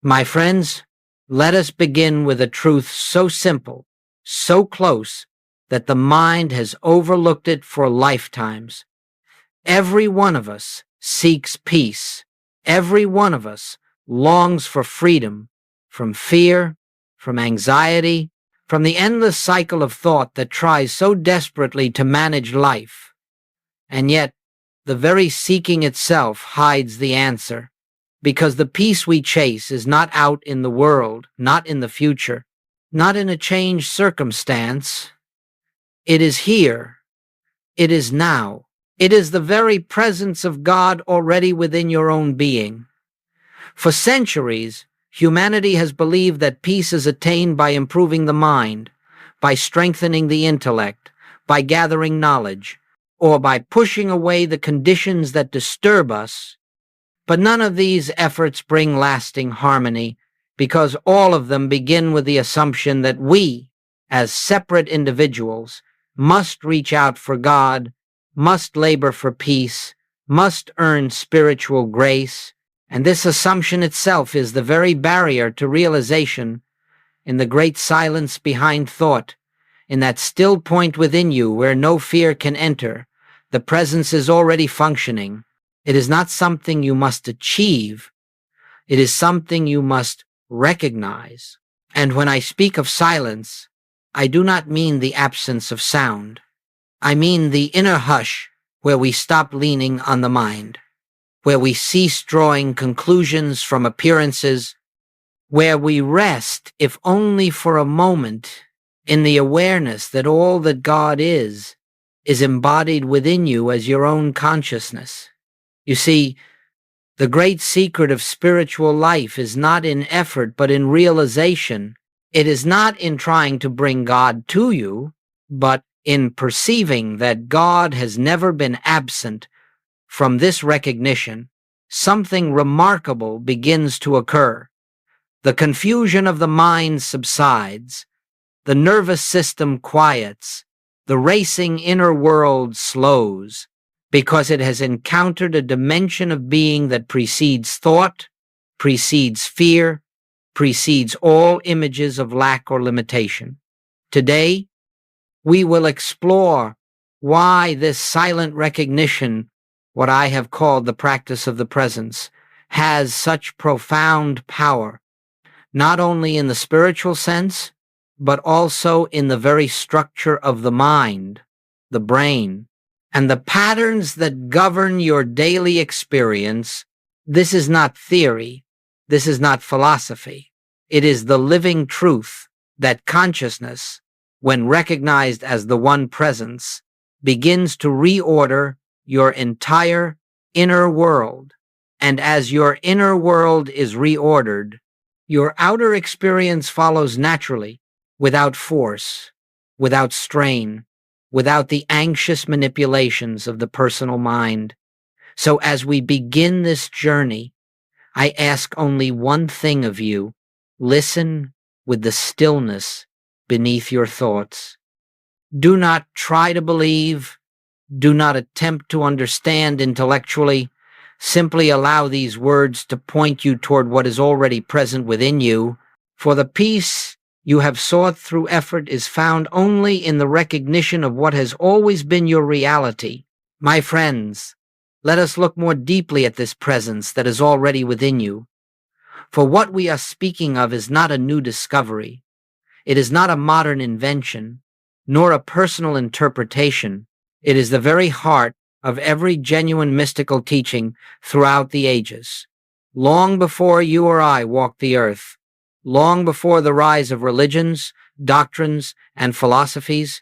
My friends, let us begin with a truth so simple, so close, that the mind has overlooked it for lifetimes. Every one of us seeks peace. Every one of us longs for freedom from fear, from anxiety, from the endless cycle of thought that tries so desperately to manage life. And yet, the very seeking itself hides the answer, because the peace we chase is not out in the world, not in the future, not in a changed circumstance. It is here. It is now. It is the very presence of God already within your own being. For centuries, humanity has believed that peace is attained by improving the mind, by strengthening the intellect, by gathering knowledge, or by pushing away the conditions that disturb us. But none of these efforts bring lasting harmony, because all of them begin with the assumption that we, as separate individuals, must reach out for God, must labor for peace, must earn spiritual grace, and this assumption itself is the very barrier to realization. In the great silence behind thought, in that still point within you where no fear can enter, the presence is already functioning. It is not something you must achieve. It is something you must recognize. And when I speak of silence, I do not mean the absence of sound. I mean the inner hush where we stop leaning on the mind, where we cease drawing conclusions from appearances, where we rest, if only for a moment, in the awareness that all that God is embodied within you as your own consciousness. You see, the great secret of spiritual life is not in effort, but in realization. It is not in trying to bring God to you, but in perceiving that God has never been absent. From this recognition, something remarkable begins to occur. The confusion of the mind subsides, the nervous system quiets, the racing inner world slows, because it has encountered a dimension of being that precedes thought, precedes fear, precedes all images of lack or limitation. Today, we will explore why this silent recognition, what I have called the practice of the presence, has such profound power, not only in the spiritual sense, but also in the very structure of the mind, the brain, and the patterns that govern your daily experience. This is not theory. This is not philosophy. It is the living truth that consciousness, when recognized as the one presence, begins to reorder your entire inner world. And as your inner world is reordered, your outer experience follows naturally, without force, without strain, without the anxious manipulations of the personal mind. So as we begin this journey, I ask only one thing of you: listen with the stillness beneath your thoughts. Do not try to believe. Do not attempt to understand intellectually. Simply allow these words to point you toward what is already present within you. For the peace you have sought through effort is found only in the recognition of what has always been your reality. My friends, let us look more deeply at this presence that is already within you. For what we are speaking of is not a new discovery. It is not a modern invention, nor a personal interpretation. It is the very heart of every genuine mystical teaching throughout the ages. Long before you or I walked the earth, long before the rise of religions, doctrines, and philosophies,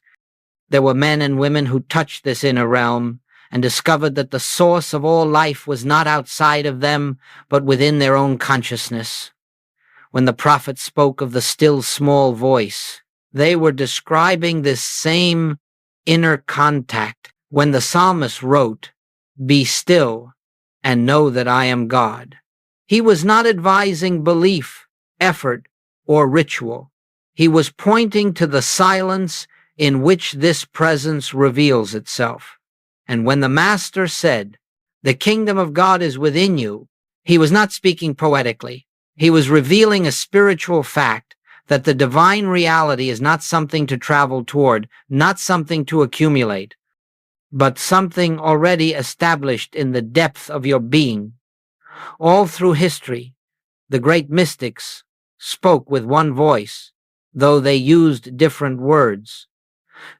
there were men and women who touched this inner realm and discovered that the source of all life was not outside of them, but within their own consciousness. When the prophet spoke of the still small voice, they were describing this same inner contact. When the psalmist wrote, "Be still and know that I am God," he was not advising belief, effort, or ritual. He was pointing to the silence in which this presence reveals itself. And when the Master said, "The kingdom of God is within you," he was not speaking poetically. He was revealing a spiritual fact that the divine reality is not something to travel toward, not something to accumulate, but something already established in the depth of your being. All through history, the great mystics spoke with one voice, though they used different words.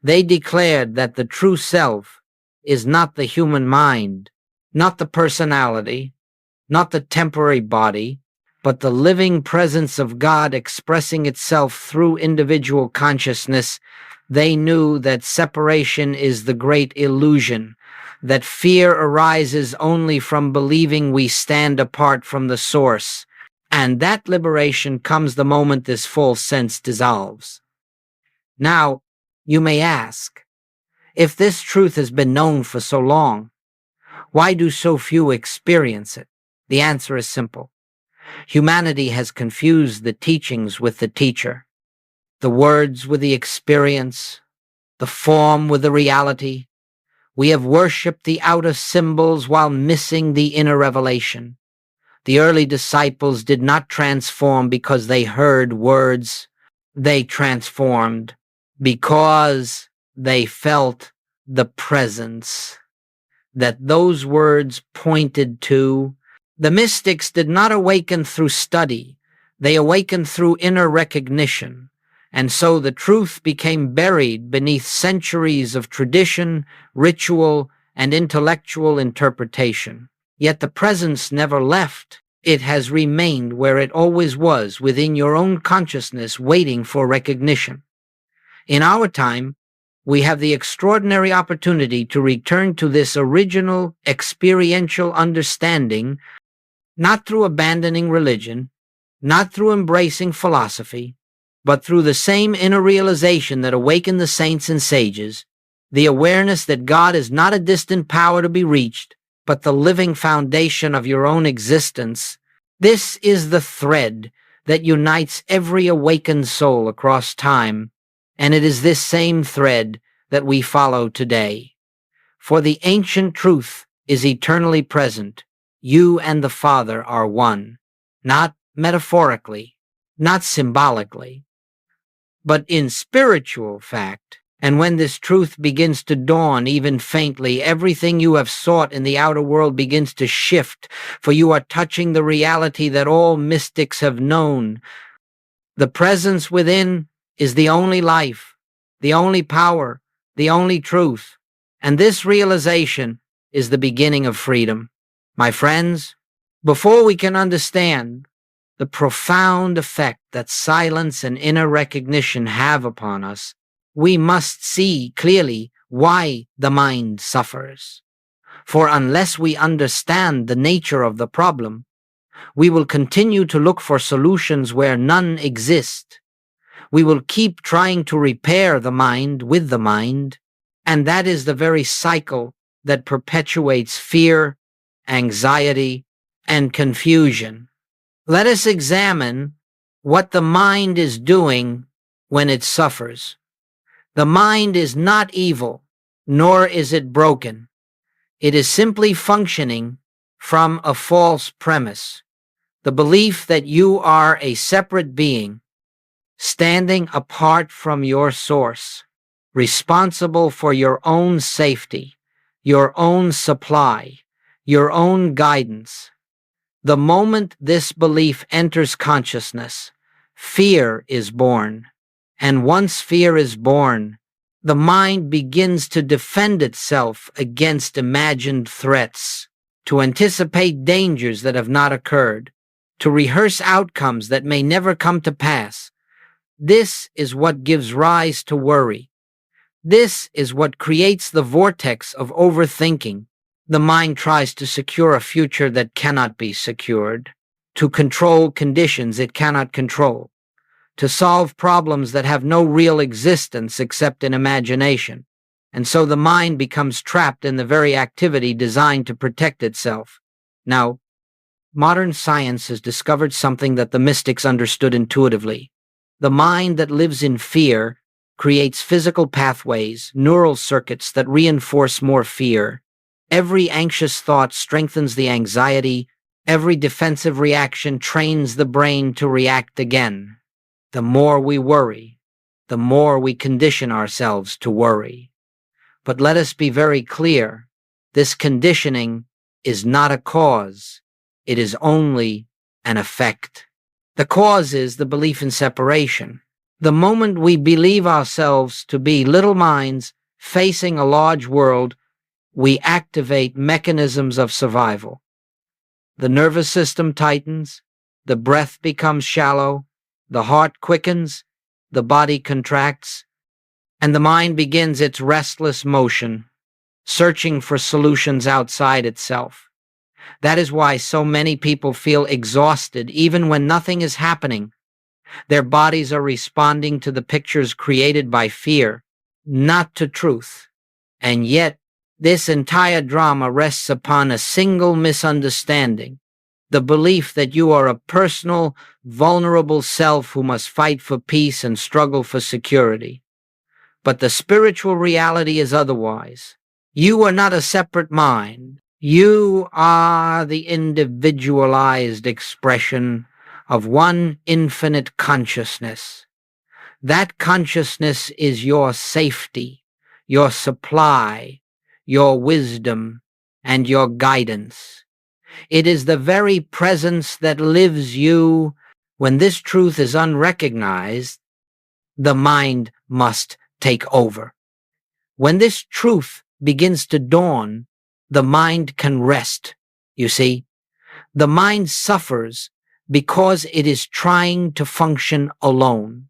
They declared that the true self is not the human mind, not the personality, not the temporary body, but the living presence of God expressing itself through individual consciousness. They knew that separation is the great illusion, that fear arises only from believing we stand apart from the source, and that liberation comes the moment this false sense dissolves. Now, you may ask, if this truth has been known for so long, why do so few experience it? The answer is simple. Humanity has confused the teachings with the teacher, the words with the experience, the form with the reality. We have worshipped the outer symbols while missing the inner revelation. The early disciples did not transform because they heard words. They transformed because they felt the presence that those words pointed to. The mystics did not awaken through study. They awakened through inner recognition. And so the truth became buried beneath centuries of tradition, ritual, and intellectual interpretation. Yet the presence never left. It has remained where it always was, within your own consciousness, waiting for recognition. In our time, we have the extraordinary opportunity to return to this original experiential understanding, not through abandoning religion, not through embracing philosophy, but through the same inner realization that awakened the saints and sages, the awareness that God is not a distant power to be reached, but the living foundation of your own existence. This is the thread that unites every awakened soul across time, and it is this same thread that we follow today. For the ancient truth is eternally present. You and the Father are one, not metaphorically, not symbolically, but in spiritual fact. And when this truth begins to dawn even faintly, everything you have sought in the outer world begins to shift, for you are touching the reality that all mystics have known. The presence within is the only life, the only power, the only truth. And this realization is the beginning of freedom. My friends, before we can understand the profound effect that silence and inner recognition have upon us, we must see clearly why the mind suffers. For unless we understand the nature of the problem, we will continue to look for solutions where none exist. We will keep trying to repair the mind with the mind, and that is the very cycle that perpetuates fear, anxiety, and confusion. Let us examine what the mind is doing when it suffers. The mind is not evil, nor is it broken. It is simply functioning from a false premise, the belief that you are a separate being, standing apart from your source, responsible for your own safety, your own supply, your own guidance. The moment this belief enters consciousness, fear is born. And once fear is born, the mind begins to defend itself against imagined threats, to anticipate dangers that have not occurred, to rehearse outcomes that may never come to pass. This is what gives rise to worry. This is what creates the vortex of overthinking. The mind tries to secure a future that cannot be secured, to control conditions it cannot control, to solve problems that have no real existence except in imagination. And so the mind becomes trapped in the very activity designed to protect itself. Now, modern science has discovered something that the mystics understood intuitively. The mind that lives in fear creates physical pathways, neural circuits that reinforce more fear. Every anxious thought strengthens the anxiety, Every defensive reaction trains the brain to react again. The more we worry, the more we condition ourselves to worry. But let us be very clear, this conditioning is not a cause. It is only an effect. The cause is the belief in separation. The moment we believe ourselves to be little minds facing a large world, we activate mechanisms of survival. The nervous system tightens, the breath becomes shallow, the heart quickens, the body contracts, and the mind begins its restless motion, searching for solutions outside itself. That is why so many people feel exhausted even when nothing is happening. Their bodies are responding to the pictures created by fear, not to truth. And yet, this entire drama rests upon a single misunderstanding: the belief that you are a personal, vulnerable self who must fight for peace and struggle for security. But the spiritual reality is otherwise. You are not a separate mind. You are the individualized expression of one infinite consciousness. That consciousness is your safety, your supply, your wisdom, and your guidance. It is the very presence that lives you. When this truth is unrecognized, the mind must take over. When this truth begins to dawn, the mind can rest. You see, the mind suffers because it is trying to function alone.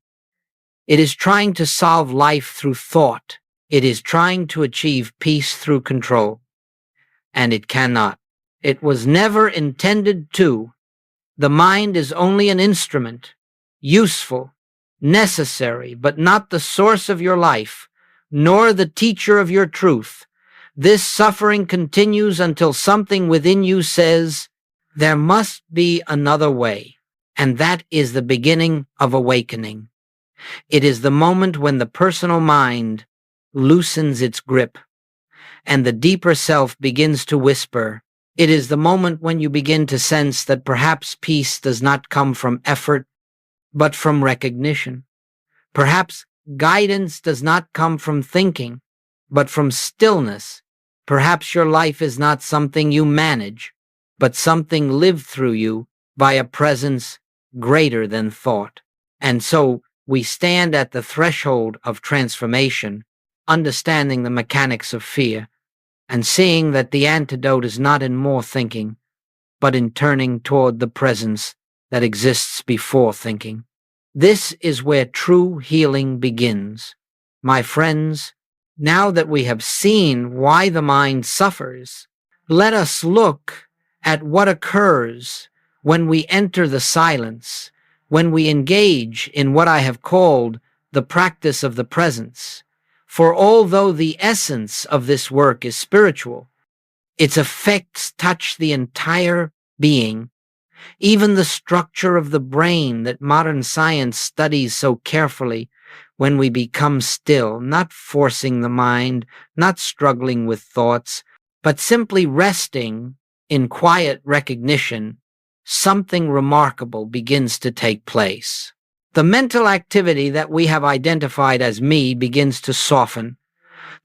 It is trying to solve life through thought. It is trying to achieve peace through control. And it cannot. It was never intended to. The mind is only an instrument, useful, necessary, but not the source of your life, nor the teacher of your truth. This suffering continues until something within you says, there must be another way. And that is the beginning of awakening. It is the moment when the personal mind loosens its grip and the deeper self begins to whisper. It is the moment when you begin to sense that perhaps peace does not come from effort, but from recognition. Perhaps guidance does not come from thinking, but from stillness. Perhaps your life is not something you manage, but something lived through you by a presence greater than thought. And so we stand at the threshold of transformation, understanding the mechanics of fear, and seeing that the antidote is not in more thinking, but in turning toward the presence that exists before thinking. This is where true healing begins. My friends, now that we have seen why the mind suffers, let us look at what occurs when we enter the silence, when we engage in what I have called the practice of the presence. For although the essence of this work is spiritual, its effects touch the entire being, even the structure of the brain that modern science studies so carefully. When we become still, not forcing the mind, not struggling with thoughts, but simply resting in quiet recognition, something remarkable begins to take place. The mental activity that we have identified as me begins to soften.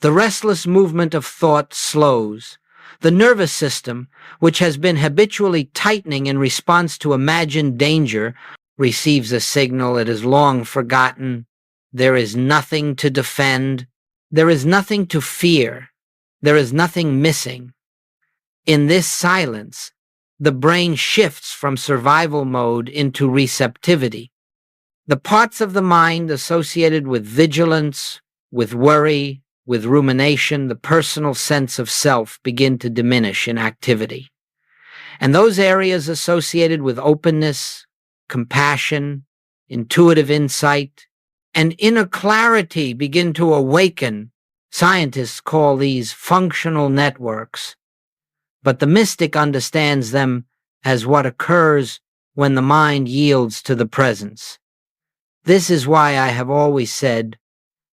The restless movement of thought slows. The nervous system, which has been habitually tightening in response to imagined danger, receives a signal it has long forgotten. There is nothing to defend. There is nothing to fear. There is nothing missing. In this silence, the brain shifts from survival mode into receptivity. The parts of the mind associated with vigilance, with worry, with rumination, the personal sense of self begin to diminish in activity. And those areas associated with openness, compassion, intuitive insight, and inner clarity begin to awaken. Scientists call these functional networks, but the mystic understands them as what occurs when the mind yields to the presence. This is why I have always said,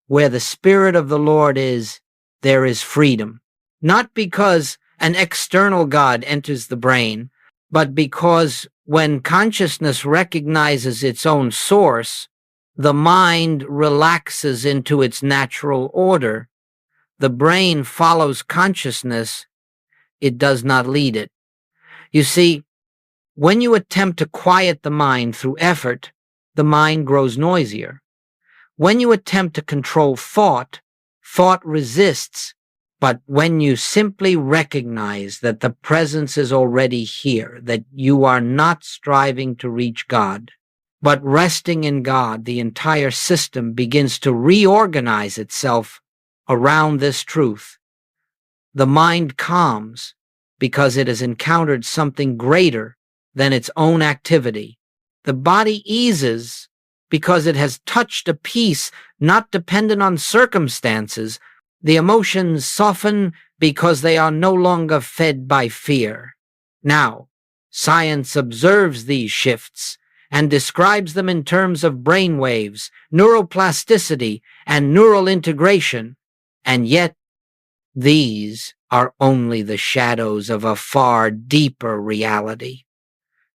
where the Spirit of the Lord is, there is freedom. Not because an external God enters the brain, but because when consciousness recognizes its own source, the mind relaxes into its natural order. The brain follows consciousness, it does not lead it. You see, when you attempt to quiet the mind through effort, the mind grows noisier. When you attempt to control thought, thought resists. But when you simply recognize that the presence is already here, that you are not striving to reach God, but resting in God, the entire system begins to reorganize itself around this truth. The mind calms because it has encountered something greater than its own activity. The body eases because it has touched a peace not dependent on circumstances. The emotions soften because they are no longer fed by fear. Now, science observes these shifts and describes them in terms of brain waves, neuroplasticity, and neural integration, and yet these are only the shadows of a far deeper reality.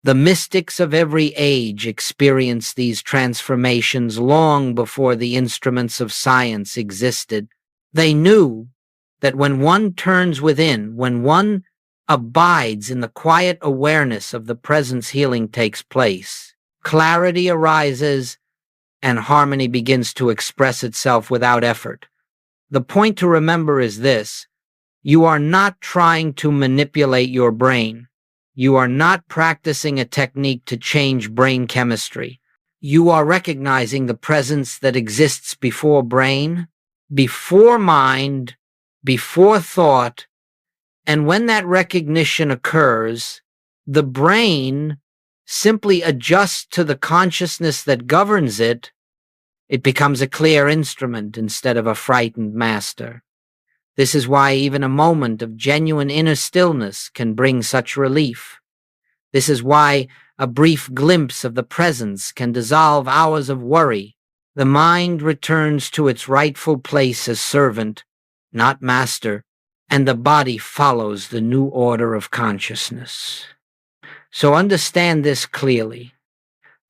The mystics of every age experienced these transformations long before the instruments of science existed. They knew that when one turns within, when one abides in the quiet awareness of the presence, healing takes place. Clarity arises and harmony begins to express itself without effort. The point to remember is this: you are not trying to manipulate your brain. You are not practicing a technique to change brain chemistry. You are recognizing the presence that exists before brain, before mind, before thought, and when that recognition occurs, the brain simply adjusts to the consciousness that governs it. It becomes a clear instrument instead of a frightened master. This is why even a moment of genuine inner stillness can bring such relief. This is why a brief glimpse of the presence can dissolve hours of worry. The mind returns to its rightful place as servant, not master, and the body follows the new order of consciousness. So understand this clearly.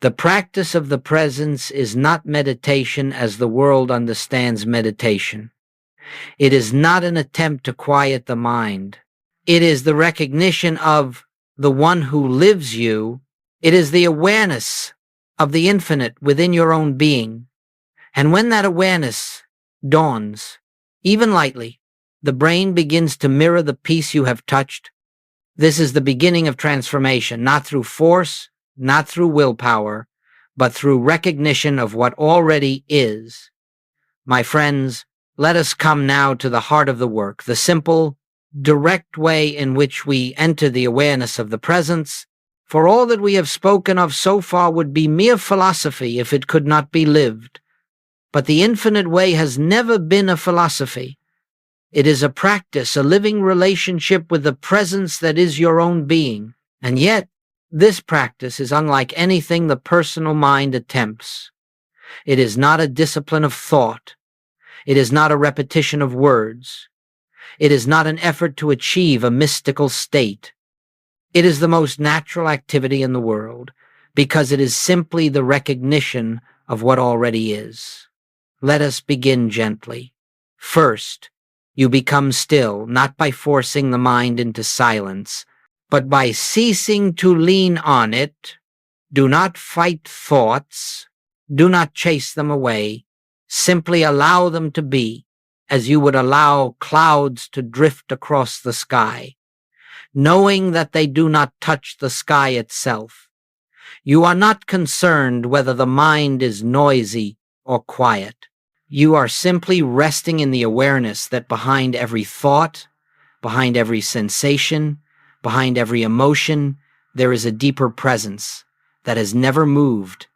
The practice of the presence is not meditation as the world understands meditation. It is not an attempt to quiet the mind. It is the recognition of the one who lives you. It is the awareness of the infinite within your own being. And when that awareness dawns, even lightly, the brain begins to mirror the peace you have touched. This is the beginning of transformation, not through force, not through willpower, but through recognition of what already is. My friends, let us come now to the heart of the work, the simple, direct way in which we enter the awareness of the presence. For all that we have spoken of so far would be mere philosophy if it could not be lived. But the infinite way has never been a philosophy. It is a practice, a living relationship with the presence that is your own being. And yet, this practice is unlike anything the personal mind attempts. It is not a discipline of thought. It is not a repetition of words. It is not an effort to achieve a mystical state. It is the most natural activity in the world, because it is simply the recognition of what already is. Let us begin gently. First, you become still, not by forcing the mind into silence, but by ceasing to lean on it. Do not fight thoughts. Do not chase them away. Simply allow them to be, as you would allow clouds to drift across the sky, knowing that they do not touch the sky itself. You are not concerned whether the mind is noisy or quiet. You are simply resting in the awareness that behind every thought, behind every sensation, behind every emotion, there is a deeper presence that has never moved.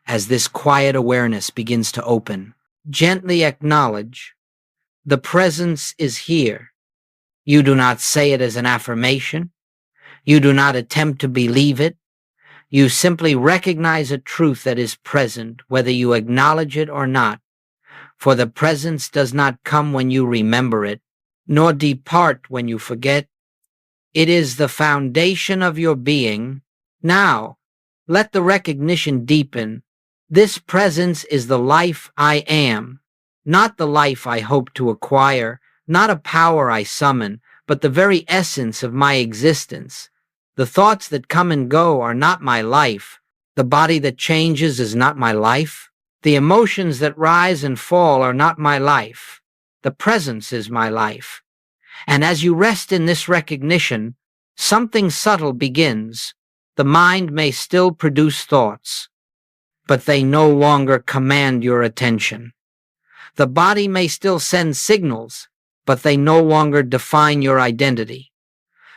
As this quiet awareness begins to open, gently acknowledge the presence is here. You do not say it as an affirmation. You do not attempt to believe it. You simply recognize a truth that is present, whether you acknowledge it or not. For the presence does not come when you remember it, nor depart when you forget. It is the foundation of your being. Now, let the recognition deepen. This presence is the life I am, not the life I hope to acquire, not a power I summon, but the very essence of my existence. The thoughts that come and go are not my life. The body that changes is not my life. The emotions that rise and fall are not my life. The presence is my life. And as you rest in this recognition, something subtle begins. The mind may still produce thoughts, but they no longer command your attention. The body may still send signals, but they no longer define your identity.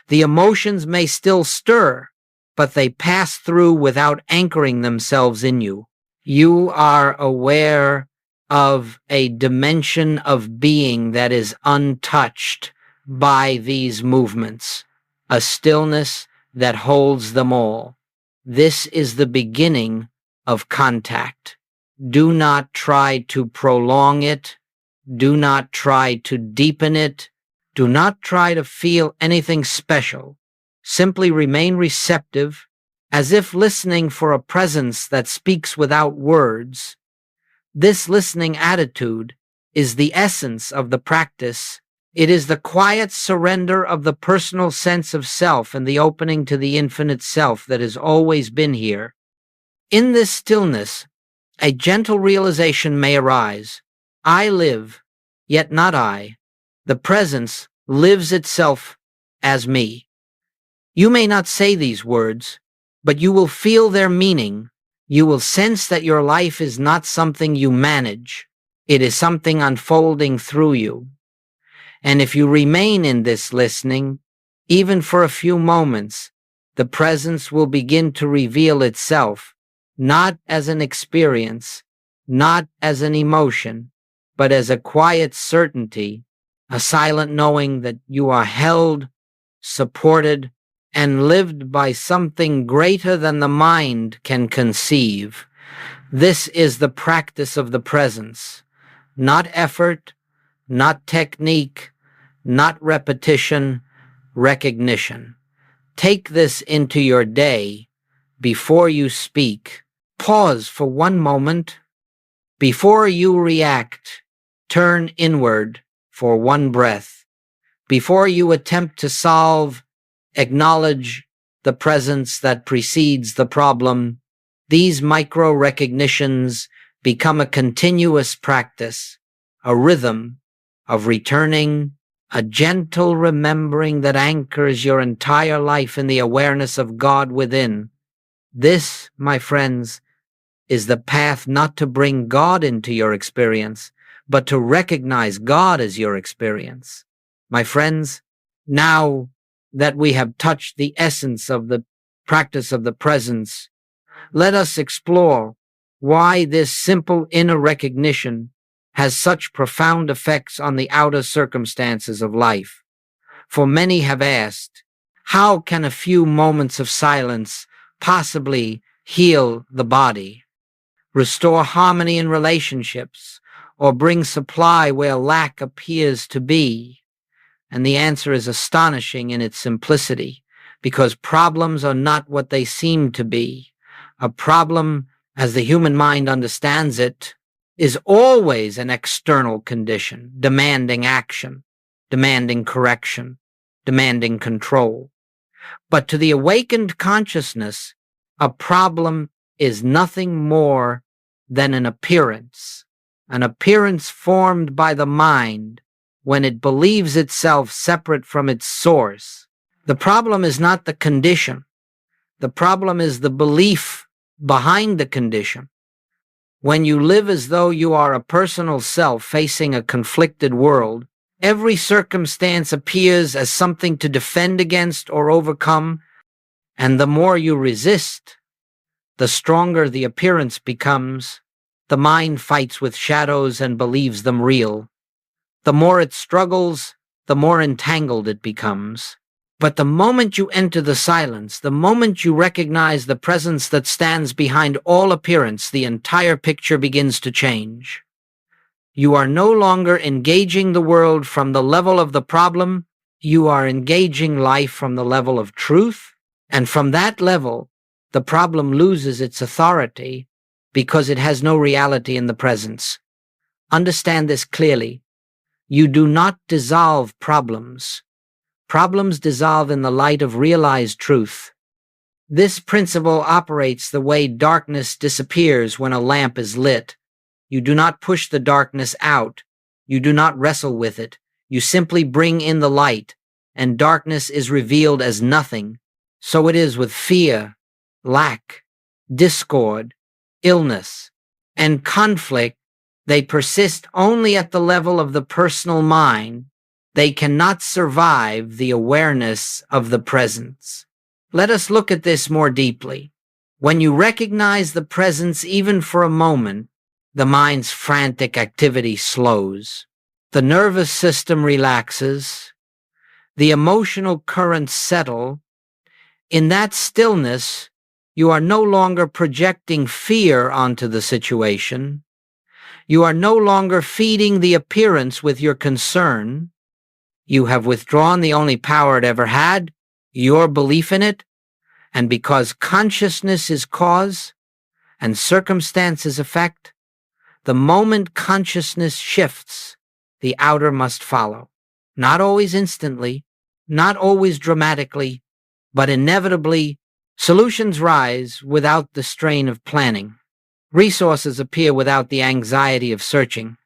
The emotions may still stir, but they pass through without anchoring themselves in you. You are aware of a dimension of being that is untouched by these movements, a stillness that holds them all. This is the beginning of contact. Do not try to prolong it. Do not try to deepen it. Do not try to feel anything special. Simply remain receptive, as if listening for a presence that speaks without words. This listening attitude is the essence of the practice. It is the quiet surrender of the personal sense of self and the opening to the infinite self that has always been here. In this stillness, a gentle realization may arise. I live, yet not I. The presence lives itself as me. You may not say these words, but you will feel their meaning. You will sense that your life is not something you manage. It is something unfolding through you. And if you remain in this listening, even for a few moments, the presence will begin to reveal itself, not as an experience, not as an emotion, but as a quiet certainty, a silent knowing that you are held, supported, and lived by something greater than the mind can conceive. This is the practice of the presence, not effort, not technique, not repetition, recognition. Take this into your day. Before you speak, pause for one moment. Before you react, turn inward for one breath. Before you attempt to solve, acknowledge the presence that precedes the problem. These micro recognitions become a continuous practice, a rhythm of returning, a gentle remembering that anchors your entire life in the awareness of God within. This, my friends, is the path not to bring God into your experience, but to recognize God as your experience. My friends, now that we have touched the essence of the practice of the presence, let us explore why this simple inner recognition has such profound effects on the outer circumstances of life. For many have asked, how can a few moments of silence possibly heal the body, restore harmony in relationships, or bring supply where lack appears to be? And the answer is astonishing in its simplicity, because problems are not what they seem to be. A problem, as the human mind understands it, is always an external condition, demanding action, demanding correction, demanding control. But to the awakened consciousness, a problem is nothing more than an appearance formed by the mind when it believes itself separate from its source. The problem is not the condition. The problem is the belief behind the condition. When you live as though you are a personal self facing a conflicted world, every circumstance appears as something to defend against or overcome, and the more you resist, the stronger the appearance becomes. The mind fights with shadows and believes them real. The more it struggles, the more entangled it becomes. But the moment you enter the silence, the moment you recognize the presence that stands behind all appearance, the entire picture begins to change. You are no longer engaging the world from the level of the problem, You are engaging life from the level of truth, and from that level, the problem loses its authority because it has no reality in the presence. Understand this clearly. You do not dissolve problems. Problems dissolve in the light of realized truth. This principle operates the way darkness disappears when a lamp is lit. You do not push the darkness out. You do not wrestle with it. You simply bring in the light, and darkness is revealed as nothing. So it is with fear, lack, discord, illness, and conflict. They persist only at the level of the personal mind. They cannot survive the awareness of the presence. Let us look at this more deeply. When you recognize the presence even for a moment, the mind's frantic activity slows. The nervous system relaxes. The emotional currents settle. In that stillness, you are no longer projecting fear onto the situation. You are no longer feeding the appearance with your concern. You have withdrawn the only power it ever had, your belief in it, and because consciousness is cause and circumstance is effect, the moment consciousness shifts, the outer must follow. Not always instantly, not always dramatically, but inevitably, solutions rise without the strain of planning. Resources appear without the anxiety of searching.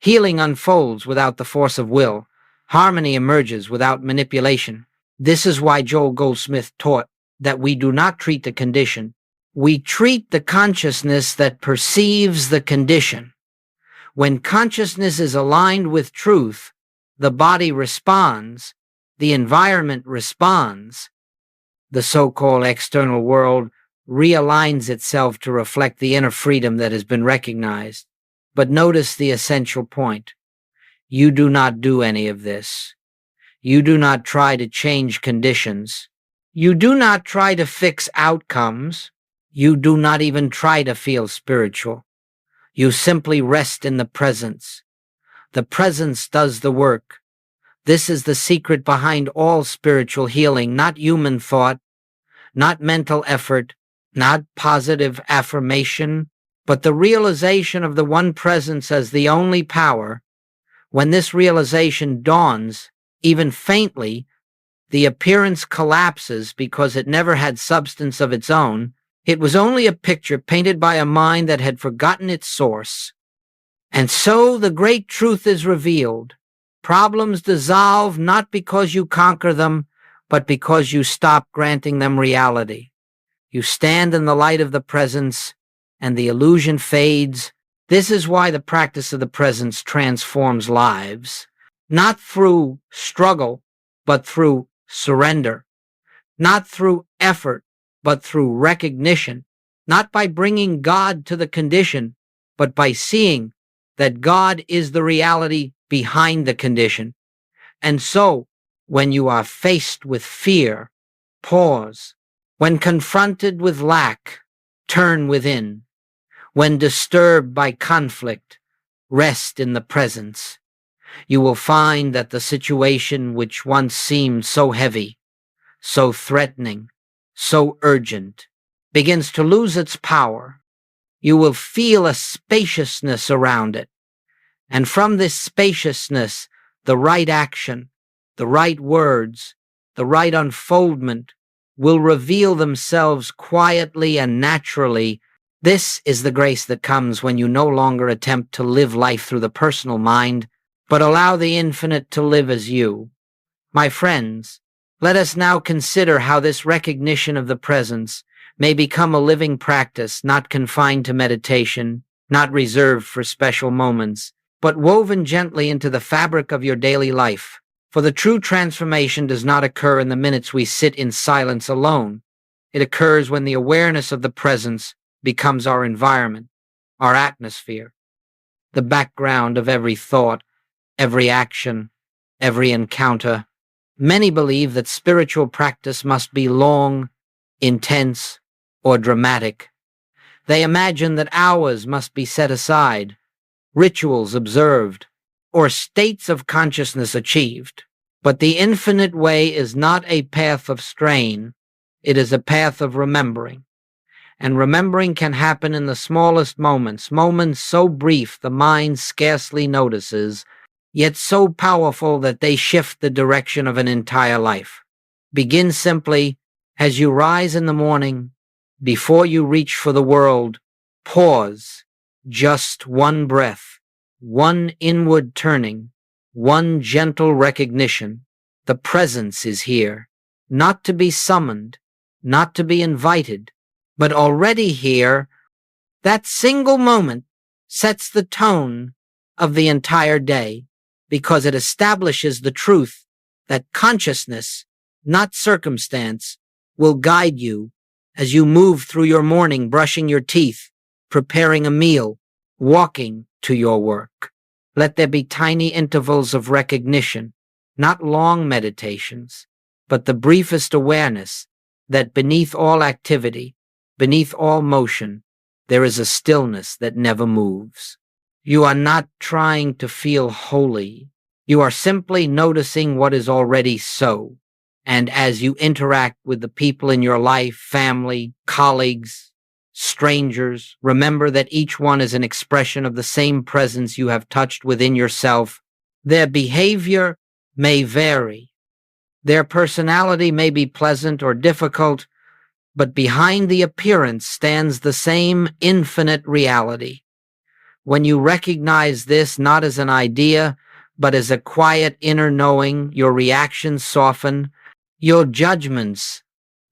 Healing unfolds without the force of will. Harmony emerges without manipulation. This is why Joel Goldsmith taught that we do not treat the condition. We treat the consciousness that perceives the condition. When consciousness is aligned with truth, the body responds, the environment responds, the so-called external world realigns itself to reflect the inner freedom that has been recognized. But notice the essential point. You do not do any of this. You do not try to change conditions. You do not try to fix outcomes. You do not even try to feel spiritual. You simply rest in the presence. The presence does the work. This is the secret behind all spiritual healing, not human thought, not mental effort, not positive affirmation, but the realization of the one presence as the only power. When this realization dawns, even faintly, the appearance collapses because it never had substance of its own. It was only a picture painted by a mind that had forgotten its source. And so the great truth is revealed. Problems dissolve not because you conquer them, but because you stop granting them reality. You stand in the light of the presence, and the illusion fades. This is why the practice of the presence transforms lives, not through struggle, but through surrender, not through effort, but through recognition, not by bringing God to the condition, but by seeing that God is the reality behind the condition. And so, when you are faced with fear, pause. When confronted with lack, turn within. When disturbed by conflict, rest in the presence. You will find that the situation which once seemed so heavy, so threatening, so urgent, begins to lose its power. You will feel a spaciousness around it. And from this spaciousness, the right action, the right words, the right unfoldment will reveal themselves quietly and naturally. This is the grace that comes when you no longer attempt to live life through the personal mind, but allow the infinite to live as you. My friends, let us now consider how this recognition of the presence may become a living practice, not confined to meditation, not reserved for special moments, but woven gently into the fabric of your daily life. For the true transformation does not occur in the minutes we sit in silence alone. It occurs when the awareness of the presence becomes our environment, our atmosphere, the background of every thought, every action, every encounter. Many believe that spiritual practice must be long, intense, or dramatic. They imagine that hours must be set aside, rituals observed, or states of consciousness achieved. But the infinite way is not a path of strain, it is a path of remembering. And remembering can happen in the smallest moments, moments so brief the mind scarcely notices, yet so powerful that they shift the direction of an entire life. Begin simply as you rise in the morning, before you reach for the world, pause, just one breath, one inward turning, one gentle recognition. The presence is here, not to be summoned, not to be invited, but already here. That single moment sets the tone of the entire day because it establishes the truth that consciousness, not circumstance, will guide you as you move through your morning, brushing your teeth, preparing a meal, walking to your work. Let there be tiny intervals of recognition, not long meditations, but the briefest awareness that beneath all activity, beneath all motion, there is a stillness that never moves. You are not trying to feel holy. You are simply noticing what is already so. And as you interact with the people in your life, family, colleagues, strangers, remember that each one is an expression of the same presence you have touched within yourself. Their behavior may vary. Their personality may be pleasant or difficult, but behind the appearance stands the same infinite reality. When you recognize this not as an idea, but as a quiet inner knowing, your reactions soften, your judgments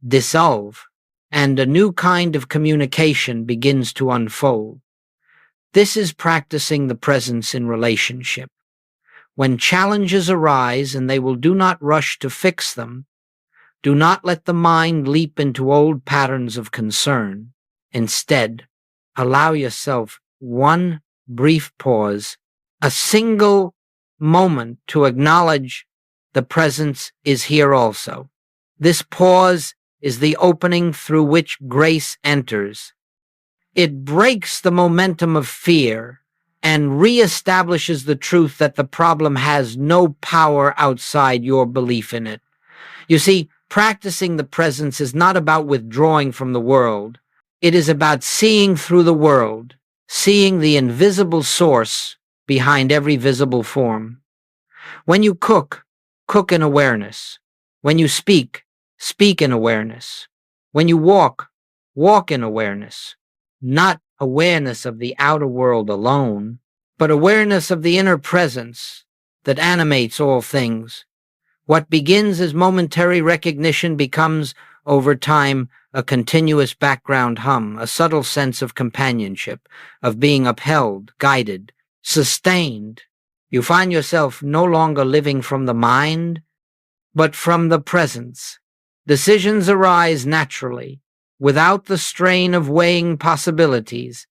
dissolve, and a new kind of communication begins to unfold. This is practicing the presence in relationship. When challenges arise, and they will do not rush to fix them, do not let the mind leap into old patterns of concern. Instead, allow yourself one brief pause, a single moment to acknowledge the presence is here also. This pause is the opening through which grace enters. It breaks the momentum of fear and reestablishes the truth that the problem has no power outside your belief in it. You see, practicing the presence is not about withdrawing from the world. It is about seeing through the world, seeing the invisible source behind every visible form. When you cook, cook in awareness. When you speak, speak in awareness. When you walk, walk in awareness. Not awareness of the outer world alone, but awareness of the inner presence that animates all things. What begins as momentary recognition becomes, over time, a continuous background hum, a subtle sense of companionship, of being upheld, guided, sustained. You find yourself no longer living from the mind, but from the presence. Decisions arise naturally, without the strain of weighing possibilities.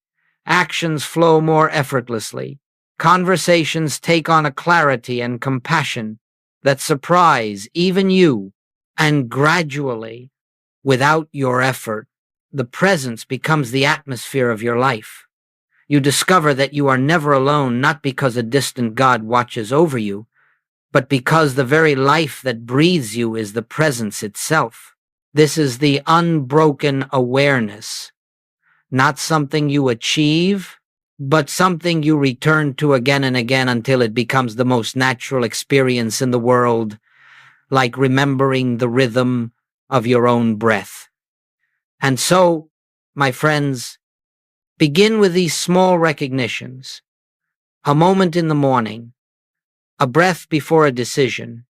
Actions flow more effortlessly. Conversations take on a clarity and compassion that surprise even you, and gradually, without your effort, the presence becomes the atmosphere of your life. You discover that you are never alone, not because a distant God watches over you, but because the very life that breathes you is the presence itself. This is the unbroken awareness, not something you achieve, but something you return to again and again until it becomes the most natural experience in the world, like remembering the rhythm of your own breath. And so, my friends, begin with these small recognitions. A moment in the morning, a breath before a decision,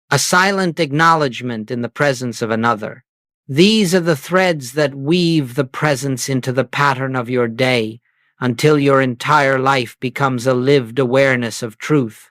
a silent acknowledgement in the presence of another. These are the threads that weave the presence into the pattern of your day until your entire life becomes a lived awareness of truth.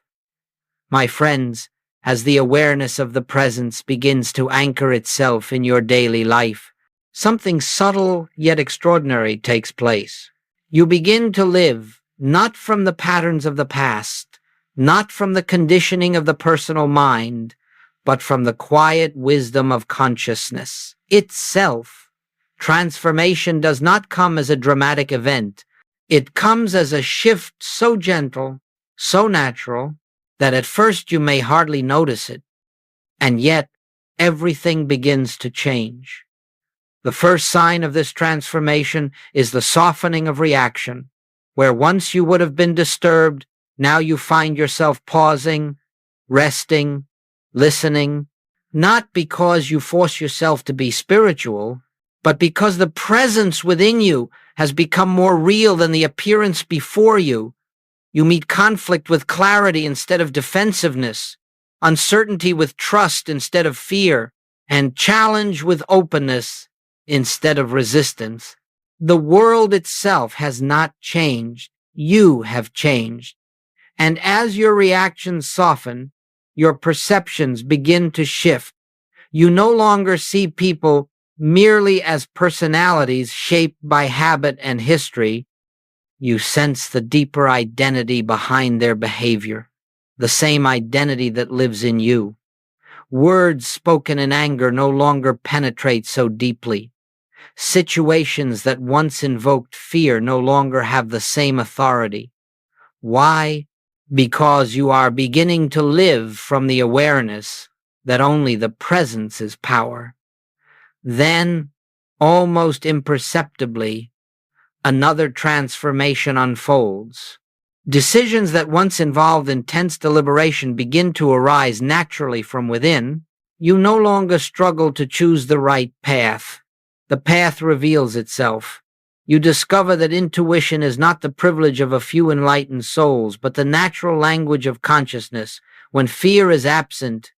My friends, as the awareness of the presence begins to anchor itself in your daily life, something subtle yet extraordinary takes place. You begin to live not from the patterns of the past, not from the conditioning of the personal mind, but from the quiet wisdom of consciousness itself. Transformation does not come as a dramatic event. It comes as a shift so gentle, so natural, that at first you may hardly notice it. And yet, everything begins to change. The first sign of this transformation is the softening of reaction, where once you would have been disturbed, now you find yourself pausing, resting, listening, not because you force yourself to be spiritual, but because the presence within you has become more real than the appearance before you. You meet conflict with clarity instead of defensiveness, uncertainty with trust instead of fear, and challenge with openness instead of resistance. The world itself has not changed. You have changed. And as your reactions soften, your perceptions begin to shift. You no longer see people merely as personalities shaped by habit and history. You sense the deeper identity behind their behavior, the same identity that lives in you. Words spoken in anger no longer penetrate so deeply. Situations that once invoked fear no longer have the same authority. Why? Because you are beginning to live from the awareness that only the presence is power. Then, almost imperceptibly, another transformation unfolds. Decisions that once involved intense deliberation begin to arise naturally from within. You no longer struggle to choose the right path. The path reveals itself. You discover that intuition is not the privilege of a few enlightened souls, but the natural language of consciousness. When fear is absent,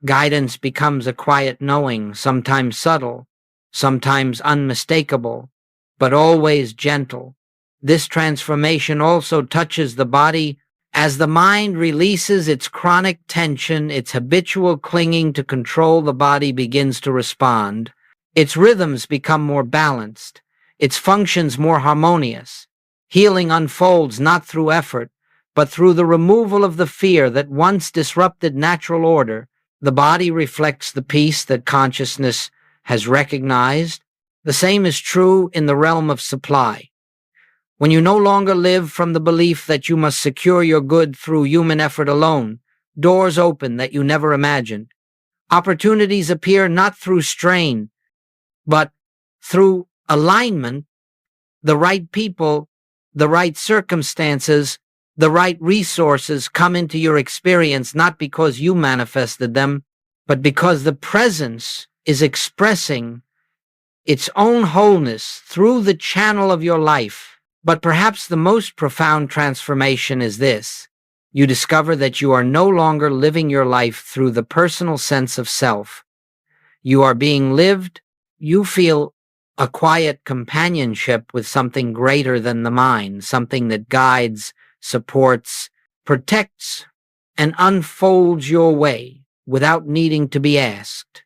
guidance becomes a quiet knowing, sometimes subtle, sometimes unmistakable, but always gentle. This transformation also touches the body. As the mind releases its chronic tension, its habitual clinging to control, the body begins to respond. Its rhythms become more balanced, its functions more harmonious. Healing unfolds not through effort, but through the removal of the fear that once disrupted natural order. The body reflects the peace that consciousness has recognized. The same is true in the realm of supply. When you no longer live from the belief that you must secure your good through human effort alone, doors open that you never imagined. Opportunities appear not through strain, but through alignment. The right people, the right circumstances, the right resources come into your experience not because you manifested them, but because the presence is expressing its own wholeness through the channel of your life. But perhaps the most profound transformation is this. You discover that you are no longer living your life through the personal sense of self. You are being lived. You feel a quiet companionship with something greater than the mind, something that guides, supports, protects, and unfolds your way without needing to be asked.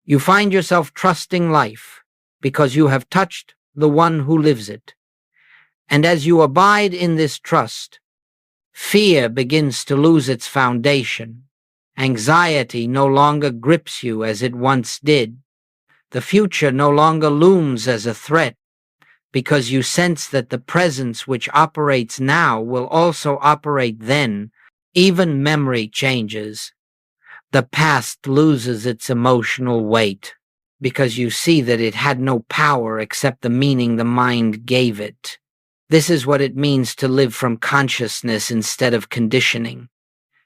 You find yourself trusting life because you have touched the one who lives it. And as you abide in this trust, fear begins to lose its foundation. Anxiety no longer grips you as it once did. The future no longer looms as a threat because you sense that the presence which operates now will also operate then. Even memory changes. The past loses its emotional weight because you see that it had no power except the meaning the mind gave it. This is what it means to live from consciousness instead of conditioning.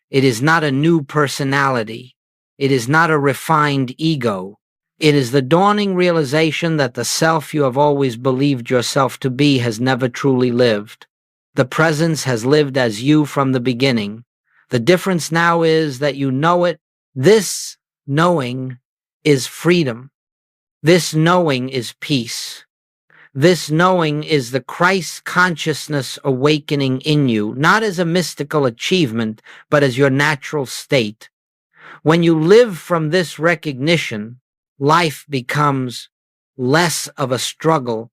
It is not a new personality. It is not a refined ego. It is the dawning realization that the self you have always believed yourself to be has never truly lived. The presence has lived as you from the beginning. The difference now is that you know it. This knowing is freedom. This knowing is peace. This knowing is the Christ consciousness awakening in you, not as a mystical achievement, but as your natural state. When you live from this recognition, life becomes less of a struggle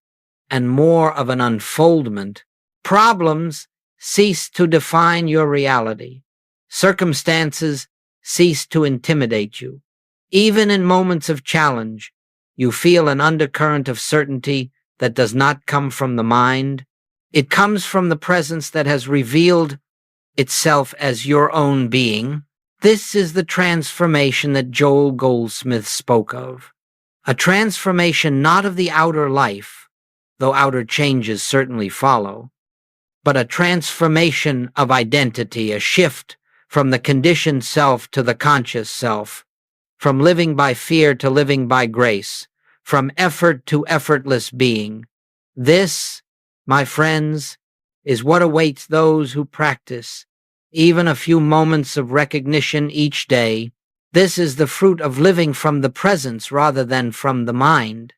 and more of an unfoldment. Problems cease to define your reality. Circumstances cease to intimidate you. Even in moments of challenge, you feel an undercurrent of certainty that does not come from the mind. It comes from the presence that has revealed itself as your own being. This is the transformation that Joel Goldsmith spoke of. A transformation not of the outer life, though outer changes certainly follow, but a transformation of identity, a shift from the conditioned self to the conscious self, from living by fear to living by grace, from effort to effortless being. This, my friends, is what awaits those who practice even a few moments of recognition each day. This is the fruit of living from the presence rather than from the mind.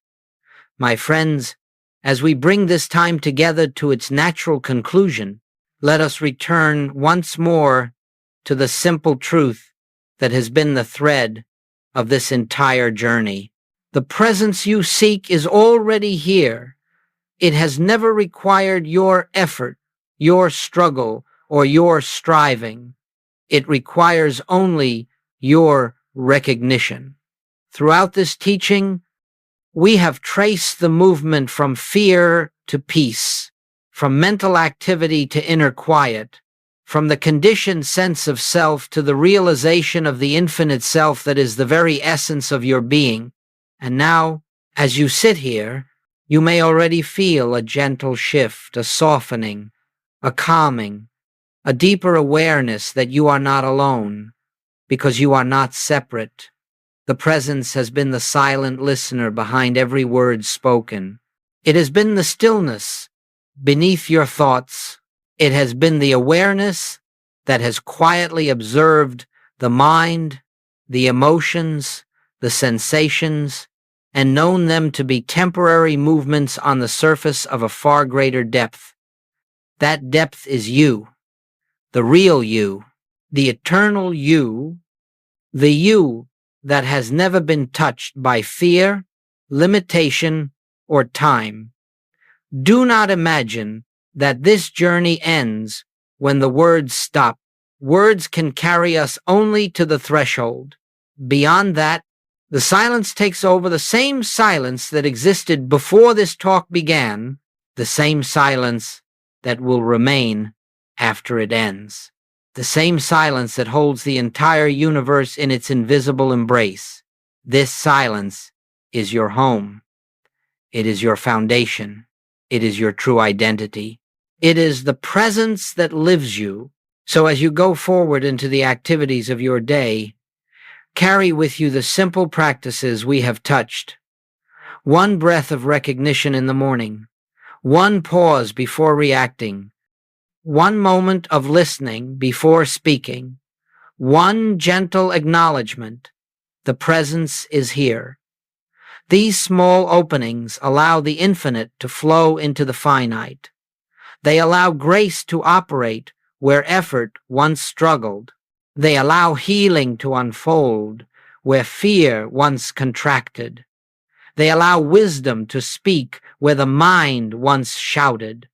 My friends, as we bring this time together to its natural conclusion, let us return once more to the simple truth that has been the thread of this entire journey. The presence you seek is already here. It has never required your effort, your struggle, or your striving. It requires only your recognition. Throughout this teaching, we have traced the movement from fear to peace, from mental activity to inner quiet, from the conditioned sense of self to the realization of the infinite self that is the very essence of your being. And now, as you sit here, you may already feel a gentle shift, a softening, a calming, a deeper awareness that you are not alone, because you are not separate. The presence has been the silent listener behind every word spoken. It has been the stillness beneath your thoughts. It has been the awareness that has quietly observed the mind, the emotions, the sensations, and known them to be temporary movements on the surface of a far greater depth. That depth is you, the real you, the eternal you, the you that has never been touched by fear, limitation, or time. Do not imagine that this journey ends when the words stop. Words can carry us only to the threshold. Beyond that, the silence takes over, the same silence that existed before this talk began, the same silence that will remain after it ends, the same silence that holds the entire universe in its invisible embrace. This silence is your home. It is your foundation. It is your true identity. It is the presence that lives you. So as you go forward into the activities of your day, carry with you the simple practices we have touched. One breath of recognition in the morning, one pause before reacting, one moment of listening before speaking, one gentle acknowledgement. The presence is here. These small openings allow the infinite to flow into the finite. They allow grace to operate where effort once struggled. They allow healing to unfold where fear once contracted. They allow wisdom to speak where the mind once shouted.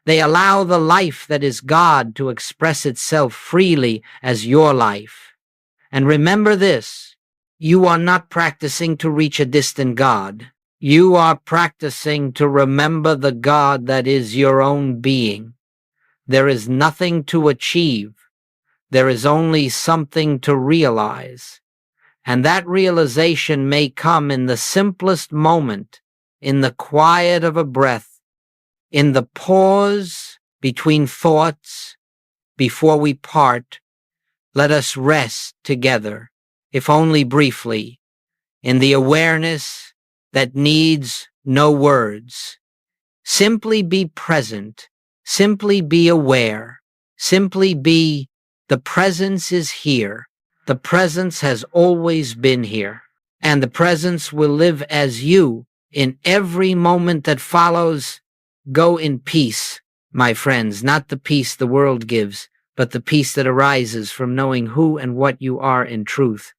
They allow the life that is God to express itself freely as your life. And remember this, you are not practicing to reach a distant God. You are practicing to remember the God that is your own being. There is nothing to achieve. There is only something to realize. And that realization may come in the simplest moment, in the quiet of a breath, in the pause between thoughts. Before we part, let us rest together, if only briefly, in the awareness that needs no words. Simply be present, simply be aware, simply be. The presence is here. The presence has always been here. And the presence will live as you in every moment that follows. Go in peace, my friends, not the peace the world gives, but the peace that arises from knowing who and what you are in truth.